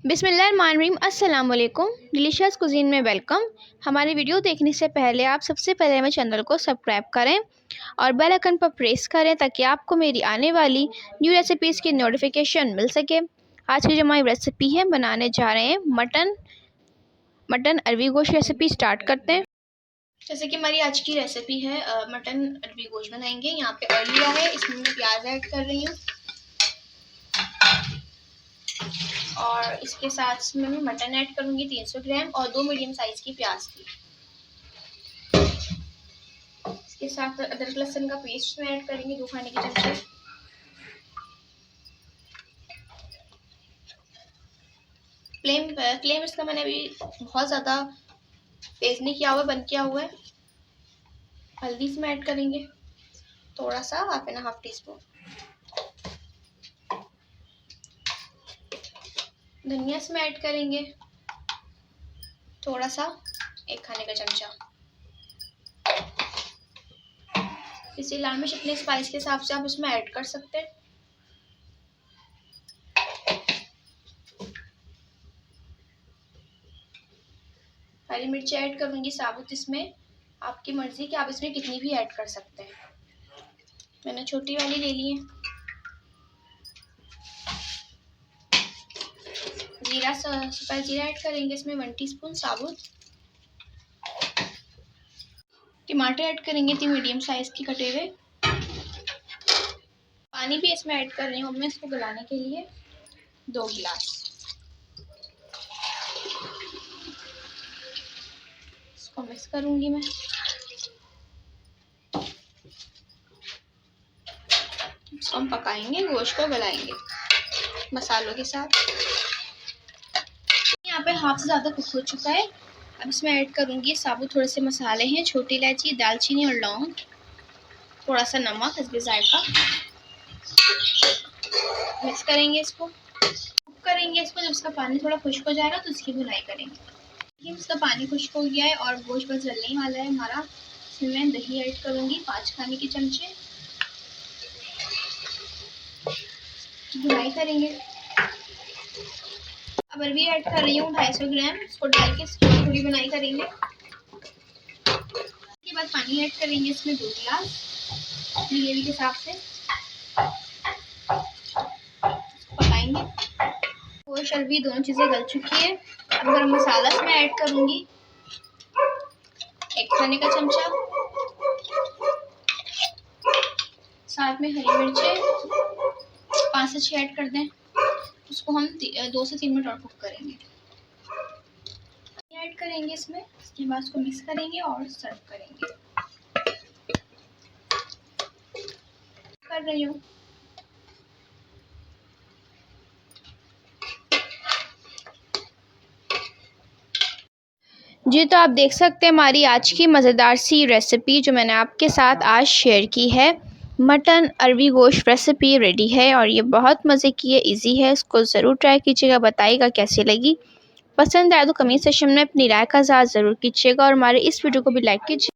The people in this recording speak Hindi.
बिस्मिल्लाहिर्रहमानिर्रहीम। अस्सलाम वालेकुम। डिलीशियस कुजीन में वेलकम। हमारी वीडियो देखने से पहले आप सबसे पहले हमें चैनल को सब्सक्राइब करें और बेल आइकन पर प्रेस करें ताकि आपको मेरी आने वाली न्यू रेसिपीज़ की नोटिफिकेशन मिल सके। आज की जो हमारी रेसिपी है, बनाने जा रहे हैं मटन अरबी गोश्त। रेसिपी स्टार्ट करते हैं। जैसे कि हमारी आज की रेसिपी है मटन अरबी गोश्त बनाएंगे। यहाँ पे ऑयल लिया है, इसमें मैं प्याज ऐड कर रही हूँ और इसके साथ में मैं मटन ऐड करूँगी 300 ग्राम और 2 मीडियम साइज़ की प्याज की। इसके साथ अदरक लहसुन का पेस्ट में ऐड करेंगे 2 खाने के चमचे। फ्लेम इसका मैंने अभी बहुत ज़्यादा तेज़ नहीं किया हुआ है, बंद किया हुआ है। हल्दी इसमें ऐड करेंगे थोड़ा सा, हाफ टी स्पून। धनिया इसमें ऐड करेंगे थोड़ा सा, 1 खाने का चमचा। इसी लाल मिर्च अपने स्पाइस के हिसाब से आप इसमें ऐड कर सकते हैं। हरी मिर्च ऐड करूंगी साबुत इसमें, आपकी मर्जी कि आप इसमें कितनी भी ऐड कर सकते हैं। मैंने छोटी वाली ले ली है। सफ़ेद जीरा ऐड करेंगे इसमें 1 टीस्पून साबुत। टमाटर ऐड करेंगे 3 मीडियम साइज की कटे हुए। पानी भी इसमें ऐड कर रही हूँ मैं इसको गलाने के लिए 2 गिलास। इसको मिक्स करूंगी मैं। इसको हम पकाएंगे, गोश्त को गलाएंगे मसालों के साथ। यहाँ पे हाफ से ज़्यादा कुक हो चुका है। अब इसमें ऐड करूंगी साबुत थोड़े से मसाले हैं, छोटी इलायची, दालचीनी और लौंग, थोड़ा सा नमक हस्बे जायका। मिक्स करेंगे इसको, कुक करेंगे इसको। जब इसका पानी थोड़ा खुश्क हो जाएगा तो इसकी भुनाई करेंगे। इसका पानी खुश्क हो गया है और गोश्त बस जलने ही वाला है हमारा। इसमें मैं दही ऐड करूंगी 5 खाने के चमचे। भुनाई करेंगे। अब अरबी ऐड कर रही हूँ 250 ग्राम। इसको डाल के इसकी थोड़ी भुनाई करेंगे। उसके बाद पानी ऐड करेंगे इसमें 2 गिलास अपनी ग्रेवी के हिसाब से। पकाएंगे। गोश्त अरबी दोनों चीज़ें गल चुकी है। अब गरम मसाला इसमें ऐड करूंगी 1 खाने का चमचा। साथ में हरी मिर्चें 5 से 6 ऐड कर दें। उसको हम 2 से 3 मिनट और कुक करेंगे। ऐड करेंगे इसमें। इसके बाद इसको मिक्स करेंगे और सर्व करेंगे। कर रही हूँ। जी, तो आप देख सकते हैं हमारी आज की मज़ेदार सी रेसिपी जो मैंने आपके साथ आज शेयर की है। मटन अरबी गोश्त रेसिपी रेडी है और ये बहुत मज़े की है, इजी है। इसको ज़रूर ट्राई कीजिएगा, बताइएगा कैसी लगी। पसंद आए तो कमेंट सेक्शन में अपनी राय का इज़हार ज़रूर कीजिएगा और हमारे इस वीडियो को भी लाइक कीजिए।